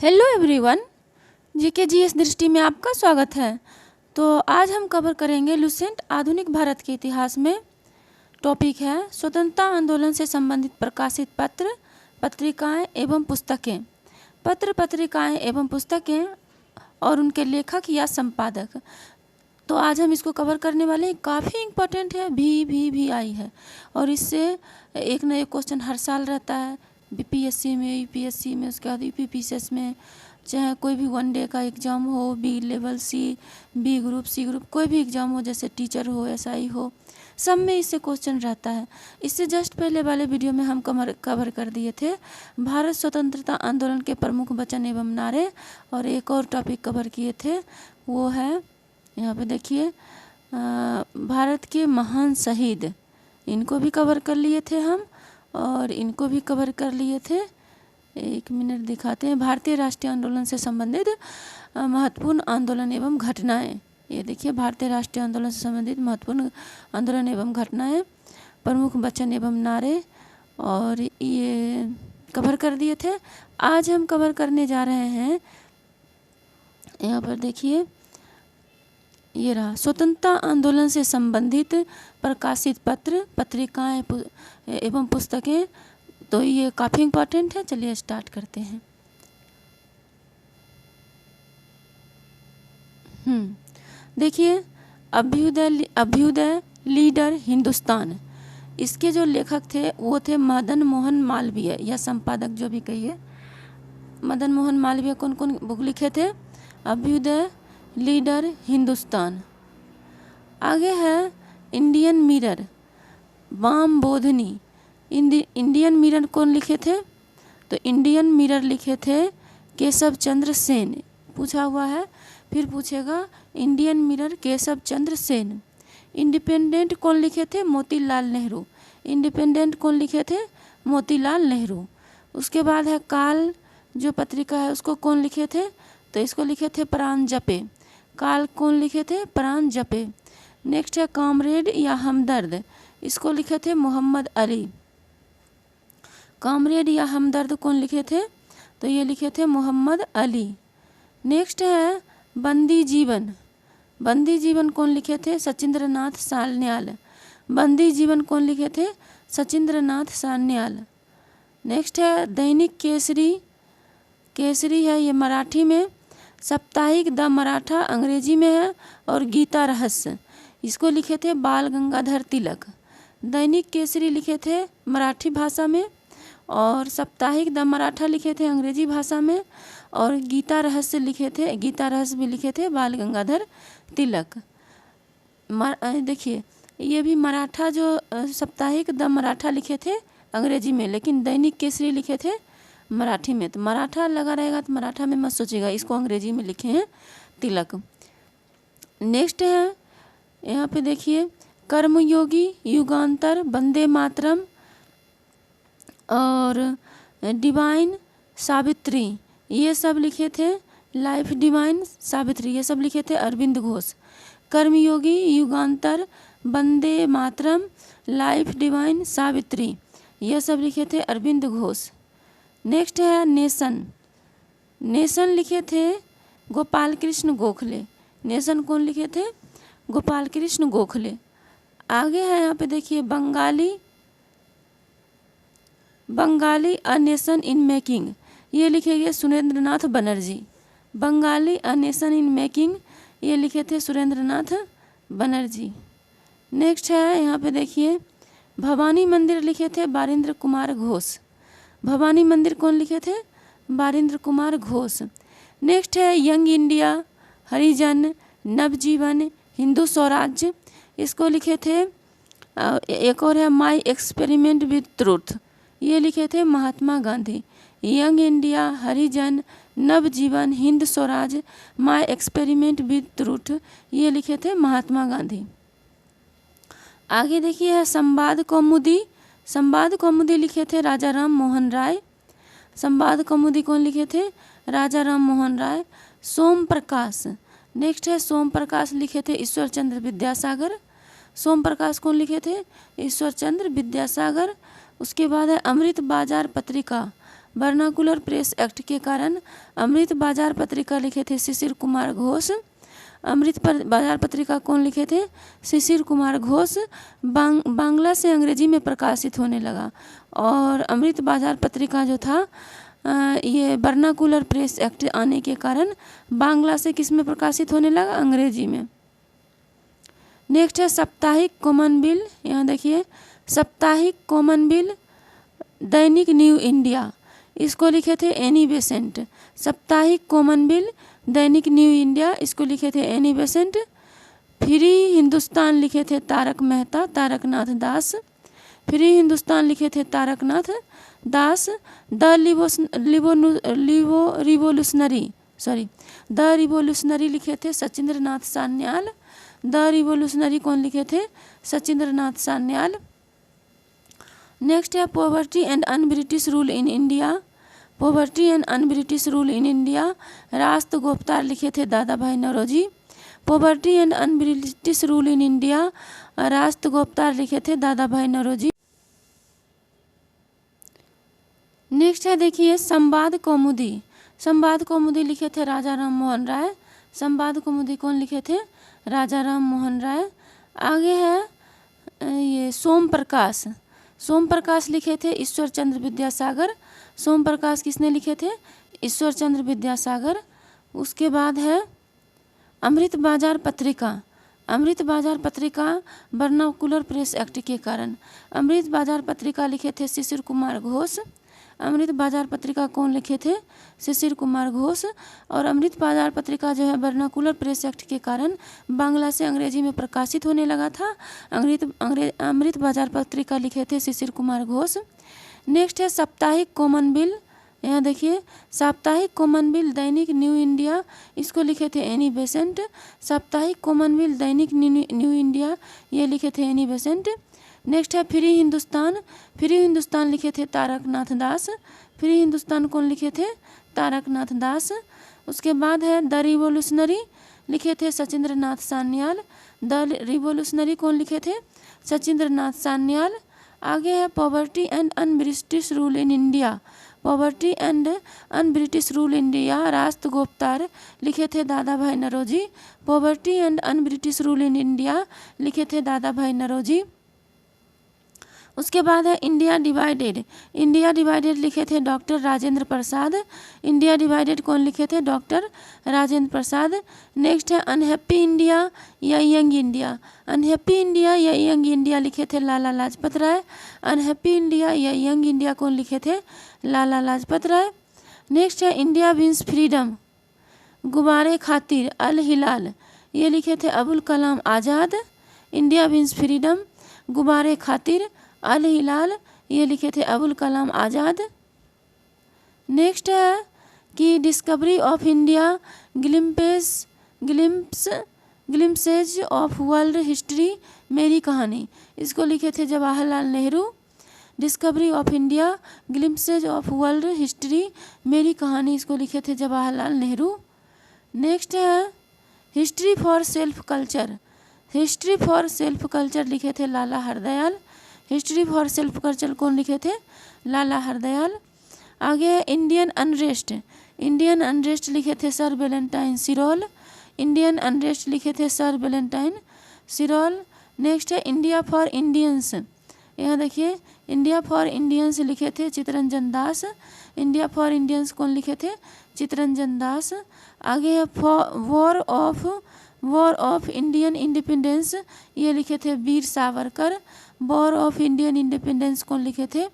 Hello everyone, GK GS दृष्टि में आपका स्वागत है। तो आज हम कवर करेंगे लुसेंट आधुनिक भारत के इतिहास में। टॉपिक है स्वतंत्रता आंदोलन से संबंधित प्रकाशित पत्र, पत्रिकाएं एवं पुस्तकें। पत्र, पत्रिकाएं एवं पुस्तकें और उनके लेखक या संपादक। तो आज हम इसको कवर करने वाले हैं। काफ़ी इम्पोर्टेंट है, भी आई है और इससे एक न एक क्वेश्चन हर साल रहता है, बीपीएससी में, यूपीएससी में, उसके बाद यूपीपीसीएस में, चाहे कोई भी वनडे का एग्ज़ाम हो, B level, B group, C group, कोई भी एग्ज़ाम हो, जैसे टीचर हो, एसआई हो, सब में इससे क्वेश्चन रहता है। इससे जस्ट पहले वाले वीडियो में हम कवर कर दिए थे भारत स्वतंत्रता आंदोलन के प्रमुख वचन एवं नारे, और एक और टॉपिक कवर किए थे, वो है यहाँ पे देखिए भारत के महान शहीद। इनको भी कवर कर लिए थे हम, और इनको भी कवर कर लिए थे। एक मिनट दिखाते हैं। भारतीय राष्ट्रीय आंदोलन से संबंधित महत्वपूर्ण आंदोलन एवं घटनाएं। ये देखिए, भारतीय राष्ट्रीय आंदोलन से संबंधित महत्वपूर्ण आंदोलन एवं घटनाएं, प्रमुख वचन एवं नारे, और ये कवर कर दिए थे। आज हम कवर करने जा रहे हैं, यहाँ पर देखिए, ये रहा स्वतंत्रता आंदोलन से संबंधित प्रकाशित पत्र, पत्रिकाएं एवं पुस्तकें। तो ये काफ़ी इम्पोर्टेंट है। चलिए स्टार्ट करते हैं। देखिए, अभ्युदय लीडर हिंदुस्तान, इसके जो लेखक थे वो थे मदन मोहन मालवीय, या संपादक जो भी कहिए। मदन मोहन मालवीय कौन कौन बुक लिखे थे? अभ्युदय लीडर हिंदुस्तान। आगे है इंडियन मिरर, वाम बोधनी। इंडियन मिरर कौन लिखे थे? तो इंडियन मिरर लिखे थे केशव चंद्र सेन। पूछा हुआ है, फिर पूछेगा Indian mirror Keshav Chandra Sen. Independent कौन लिखे थे? मोतीलाल नेहरू। इंडिपेंडेंट कौन लिखे थे? मोतीलाल नेहरू। उसके बाद है काल, जो पत्रिका है उसको कौन लिखे थे? तो इसको लिखे थे प्राण जपे। काल कौन लिखे थे? प्राण जपे। नेक्स्ट है कामरेड या हमदर्द, इसको लिखे थे मोहम्मद अली। कामरेड या हमदर्द कौन लिखे थे? तो ये लिखे थे मोहम्मद अली। नेक्स्ट है बंदी जीवन। बंदी जीवन कौन लिखे थे? सचिंद्रनाथ सान्याल। बंदी जीवन कौन लिखे थे? सचिंद्रनाथ सान्याल। नेक्स्ट है दैनिक केसरी। केसरी है ये मराठी में। साप्ताहिक द मराठा अंग्रेजी में है, और गीता रहस्य, इसको लिखे थे बाल गंगाधर तिलक। दैनिक केसरी लिखे थे मराठी भाषा में, और साप्ताहिक द मराठा लिखे थे अंग्रेजी भाषा में, और गीता रहस्य भी लिखे थे बाल गंगाधर तिलक। देखिए, ये भी मराठा, जो साप्ताहिक द मराठा लिखे थे अंग्रेजी में, लेकिन दैनिक केसरी लिखे थे मराठी में। तो मराठा लगा रहेगा तो मराठा में मत सोचिएगा, इसको अंग्रेजी में लिखे हैं तिलक। नेक्स्ट है यहाँ पे देखिए कर्मयोगी, युगांतर, वंदे मातरम और डिवाइन सावित्री, ये सब लिखे थे। लाइफ डिवाइन सावित्री, ये सब लिखे थे अरविंद घोष। कर्मयोगी, युगांतर, वंदे मातरम, लाइफ डिवाइन सावित्री, ये सब लिखे थे अरविंद घोष। नेक्स्ट है नेशन। नेशन लिखे थे गोपाल कृष्ण गोखले। नेशन कौन लिखे थे? गोपाल कृष्ण गोखले। आगे है यहाँ पे देखिए Bengali a nation in making, ये लिखे गए Surendranath Banerjee. Bengali a nation in making, ये लिखे थे सुरेंद्रनाथ बनर्जी। नेक्स्ट है यहाँ पे देखिए भवानी मंदिर, लिखे थे बारिंद्र कुमार घोष। भवानी मंदिर कौन लिखे थे? बारिंद्र कुमार घोष। नेक्स्ट है यंग इंडिया, हरिजन, नवजीवन, हिंदू स्वराज्य, इसको लिखे थे, एक और है माय एक्सपेरिमेंट विद ट्रूथ, ये लिखे थे Mahatma Gandhi. Young India, Harijan, Navajivan, Hind Swaraj, my experiment with truth, ये लिखे थे महात्मा गांधी। आगे देखिए है संवाद कौमुदी। संवाद कौमुदी लिखे थे राजा राम मोहन राय। संवाद कौमुदी कौन लिखे थे? राजा राम मोहन राय। सोम प्रकाश, नेक्स्ट है सोम प्रकाश, लिखे थे ईश्वर चंद्र विद्यासागर। सोम प्रकाश कौन लिखे थे? ईश्वर चंद्र विद्यासागर। उसके बाद है अमृत बाजार पत्रिका। वर्नाकुलर प्रेस एक्ट के कारण अमृत बाजार पत्रिका लिखे थे शिशिर कुमार घोष। बाजार पत्रिका कौन लिखे थे? शिशिर कुमार घोष। बांग्ला से अंग्रेजी में प्रकाशित होने लगा। और अमृत बाजार पत्रिका जो था ये वर्नाकुलर प्रेस एक्ट आने के कारण बांग्ला से किस में प्रकाशित होने लगा? अंग्रेजी में। नेक्स्ट है साप्ताहिक कॉमन बिल। यहाँ देखिए साप्ताहिक कॉमन बिल, दैनिक न्यू इंडिया, इसको लिखे थे एनी बेसेंट। साप्ताहिक कॉमन बिल, दैनिक न्यू इंडिया, इसको लिखे थे एनी बेसेंट। फ्री हिंदुस्तान लिखे थे तारक मेहता, तारकनाथ दास। फ्री हिंदुस्तान लिखे थे तारकनाथ दास। द रिवोल्यूशनरी लिखे थे सचिंद्र नाथ सान्याल। द रिवोल्यूशनरी कौन लिखे थे? सचिंद्र नाथ सान्याल। नेक्स्ट है poverty and un British rule in India. Poverty and un British rule in India, Rast Goftar लिखे थे Dadabhai Naoroji. Poverty and un British rule in India, Rast Goftar लिखे थे दादा भाई नौरोजी। नेक्स्ट है देखिए संवाद कौमुदी। संवाद कौमुदी लिखे थे राजा राम मोहन राय। संवाद कौमुदी कौन लिखे थे? राजा राम मोहन राय। आगे है ये सोम प्रकाश। सोम प्रकाश लिखे थे ईश्वर चंद्र विद्यासागर। सोम प्रकाश किसने लिखे थे? ईश्वर चंद्र विद्यासागर। उसके बाद है अमृत बाजार पत्रिका। अमृत बाजार पत्रिका वर्नाकुलर प्रेस एक्ट के कारण। अमृत बाजार पत्रिका लिखे थे शिशिर कुमार घोष। अमृत बाजार पत्रिका कौन लिखे थे? शिशिर कुमार घोष। और अमृत बाजार पत्रिका जो है वर्नाकुलर प्रेस एक्ट के कारण बांग्ला से अंग्रेजी में प्रकाशित होने लगा था। अमृत बाजार पत्रिका लिखे थे शिशिर कुमार घोष। नेक्स्ट है साप्ताहिक कॉमन बिल। यहाँ देखिए साप्ताहिक कॉमन बिल, दैनिक न्यू इंडिया, इसको लिखे थे एनी बेसेंट। साप्ताहिक कॉमन बिल, दैनिक न्यू इंडिया, ये लिखे थे एनी बेसेंट। नेक्स्ट है फ्री हिंदुस्तान। फ्री हिंदुस्तान लिखे थे तारकनाथ दास। फ्री हिंदुस्तान कौन लिखे थे? तारकनाथ दास। उसके बाद है द रिवोल्यूशनरी, लिखे थे सचिंद्र नाथ सान्याल। द रिवोल्यूशनरी कौन लिखे थे? सचिंद्र नाथ सान्याल। आगे है poverty and un British rule in India. Poverty and un British rule India, Rast Goftar, लिखे थे Dadabhai Naoroji. Poverty and un British rule in India, लिखे थे दादा भाई नौरोजी। उसके बाद है इंडिया डिवाइडेड। इंडिया डिवाइडेड लिखे थे doctor Rajendra Prasad. India divided कौन लिखे थे? डॉक्टर राजेंद्र प्रसाद। नेक्स्ट है अनहैप्पी इंडिया या यंग इंडिया। अनहैप्पी इंडिया या यंग इंडिया लिखे थे लाला लाजपत राय। अनहैप्पी इंडिया या यंग इंडिया कौन लिखे थे? लाला लाजपत राय। नेक्स्ट है इंडिया विंस फ्रीडम, गुब्बारे खातिर अल हिलाल, ये लिखे थे Abul Kalam Azad. India wins freedom, गुब्बारे खातिर अल हिलाल, ये लिखे थे अबुल कलाम आज़ाद। नेक्स्ट है कि discovery of India, glimpses of world history, मेरी कहानी, इसको लिखे थे Jawaharlal Nehru. Discovery of India, glimpses of world history, मेरी कहानी, इसको लिखे थे जवाहरलाल नेहरू। नेक्स्ट है history for self culture. History for self culture लिखे थे Lala Hardayal. History for self culture कौन लिखे थे? लाला हरदयाल। आगे है इंडियन अनरेस्ट। इंडियन अनरेस्ट लिखे थे सर वैलेंटाइन सिरोल। इंडियन अनरेस्ट लिखे थे सर वैलेंटाइन सिरोल। नेक्स्ट है इंडिया फॉर इंडियंस। यहाँ देखिए इंडिया फॉर इंडियंस लिखे थे Chittaranjan Das. India for Indians कौन लिखे थे? चित्तरंजन दास। आगे है वॉर ऑफ इंडियन इंडिपेंडेंस, ये लिखे थे Veer Savarkar. War of Indian independence कौन लिखे थे?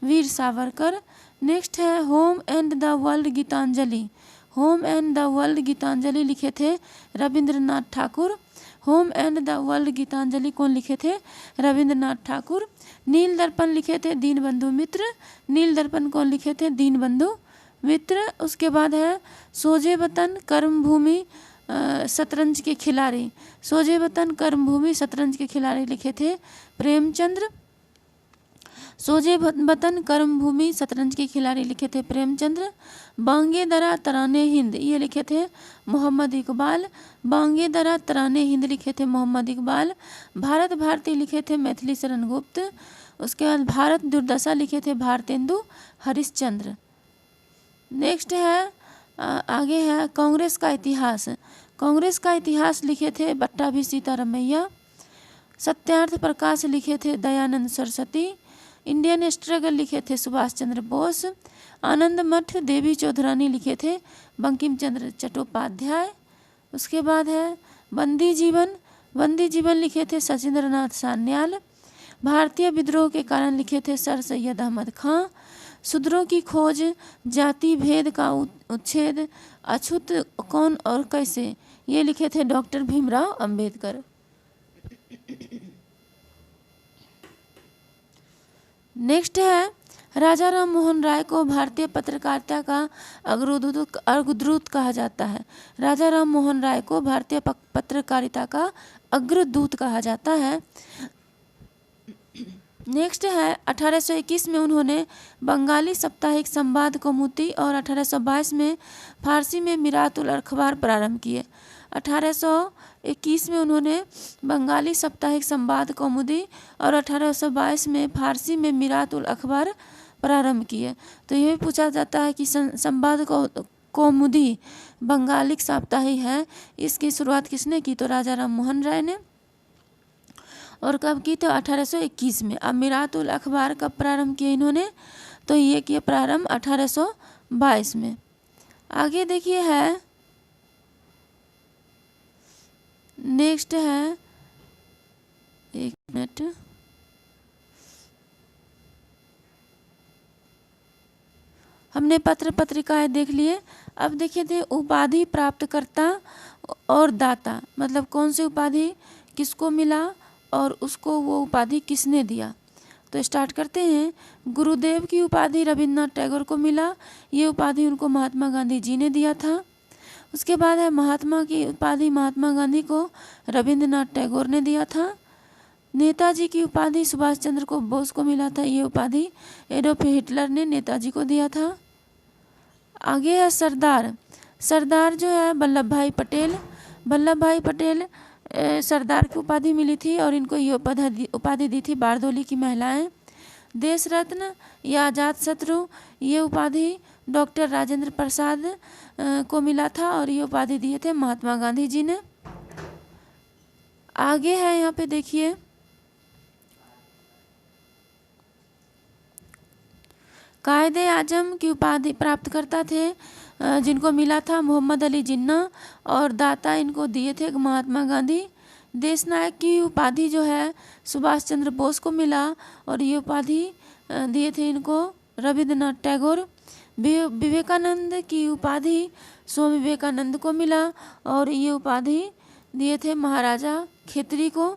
वीर सावरकर। नेक्स्ट है home and the world Gitanjali. Home and the world Gitanjali लिखे थे Rabindranath Thakur. Home and the world Gitanjali कौन लिखे थे? रविंद्रनाथ ठाकुर। नील दर्पण लिखे थे दीनबंधु मित्र। नील दर्पण कौन लिखे थे? दीनबंधु मित्र। उसके बाद है सोजे वतन कर्मभूमि शतरंज के खिलाड़ी। सोजे वतन कर्मभूमि शतरंज के खिलाड़ी लिखे थे प्रेमचंद्र। सोजे वतन कर्मभूमि शतरंज के खिलाड़ी लिखे थे प्रेमचंद्र। बांगे दरा तराने हिंद, ये लिखे थे मोहम्मद इकबाल। बांगे दरा तराने हिंद लिखे थे मोहम्मद इकबाल। भारत भारती लिखे थे मैथिली शरण गुप्त। उसके बाद भारत दुर्दशा लिखे थे भारतेंदु हरिश्चंद्र। नेक्स्ट है आगे है कांग्रेस का इतिहास। कांग्रेस का इतिहास लिखे थे भट्टा भी सीतारामैया। सत्यार्थ प्रकाश लिखे थे दयानंद सरस्वती। इंडियन स्ट्रगल लिखे थे सुभाष चंद्र बोस। आनंद मठ देवी चौधरानी लिखे थे बंकिम चंद्र चट्टोपाध्याय। उसके बाद है बंदी जीवन। बंदी जीवन लिखे थे सचिंद्र नाथ सान्याल। भारतीय विद्रोह के कारण लिखे थे सर सैयद अहमद खां। शूद्रों की खोज, जाति भेद का उच्छेद, अछूत कौन और कैसे, ये लिखे थे डॉक्टर भीमराव अंबेडकर। नेक्स्ट है राजा राम मोहन राय को भारतीय पत्रकारिता का अग्रदूत कहा जाता है। राजा राम मोहन राय को भारतीय पत्रकारिता का अग्रदूत कहा जाता है। नेक्स्ट है 1821 में उन्होंने बंगाली साप्ताहिक संवाद कौमुदी और 1822 में फारसी में मिरातुल अखबार प्रारंभ किए। 1821 में उन्होंने बंगाली साप्ताहिक संवाद कौमुदी और 1822 में फारसी में मिरातुल अखबार प्रारंभ किए। तो ये भी पूछा जाता है कि संवाद कौमुदी बंगाली साप्ताहिक है, इसकी शुरुआत किसने की? तो राजा राम मोहन राय ने। और कब की? तो 1821 में। अब मिरातुल अखबार कब प्रारंभ किए इन्होंने? तो ये किया प्रारंभ 1822 में। आगे देखिए है नेक्स्ट है, एक मिनट, हमने पत्र पत्रिकाएं देख लिए। अब देखिए थे उपाधि प्राप्तकर्ता और दाता, मतलब कौन सी उपाधि किसको मिला और उसको वो उपाधि किसने दिया। तो स्टार्ट करते हैं। गुरुदेव की उपाधि रविन्द्रनाथ टैगोर को मिला। ये उपाधि उनको महात्मा गांधी जी ने दिया था। उसके बाद है महात्मा की उपाधि महात्मा गांधी को रविन्द्रनाथ टैगोर ने दिया था। नेताजी की उपाधि सुभाष चंद्र को बोस को मिला था। ये उपाधि एडोल्फ हिटलर ने नेताजी को दिया था। आगे है सरदार। सरदार जो है वल्लभ भाई पटेल। वल्लभ भाई पटेल सरदार की उपाधि मिली थी और इनको ये उपाधि दी थी बारदोली की महिलाएं। देश रत्न या अजात शत्रु, ये उपाधि डॉक्टर राजेंद्र प्रसाद को मिला था और ये उपाधि दिए थे महात्मा गांधी जी ने। आगे है यहाँ पे देखिए कायदे आजम की उपाधि प्राप्तकर्ता थे जिनको मिला था मोहम्मद अली जिन्ना और दाता इनको दिए थे महात्मा गांधी। देश नायक की उपाधि जो है सुभाष चंद्र बोस को मिला और ये उपाधि दिए थे इनको रविन्द्रनाथ टैगोर। विवेकानंद की उपाधि स्वामी विवेकानंद को मिला और ये उपाधि दिए थे महाराजा खेतरी को।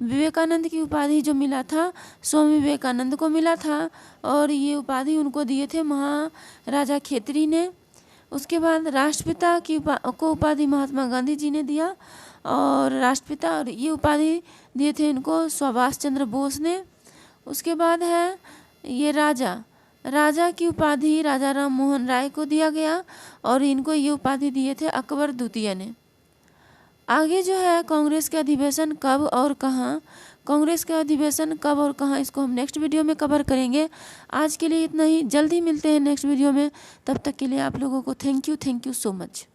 विवेकानंद की उपाधि जो मिला था स्वामी विवेकानंद को मिला था और ये उपाधि उनको दिए थे महाराजा खेतरी ने। उसके बाद राष्ट्रपिता की को उपाधि महात्मा गांधी जी ने दिया और राष्ट्रपिता, और ये उपाधि दिए थे इनको सुभाष चंद्र बोस ने। उसके बाद है ये राजा। राजा की उपाधि राजा राम मोहन राय को दिया गया और इनको ये उपाधि दिए थे अकबर द्वितीय ने। आगे जो है कांग्रेस के अधिवेशन कब और कहाँ, कांग्रेस का अधिवेशन कब और कहाँ, इसको हम नेक्स्ट वीडियो में कवर करेंगे। आज के लिए इतना ही, जल्दी मिलते हैं नेक्स्ट वीडियो में। तब तक के लिए आप लोगों को थैंक यू सो मच।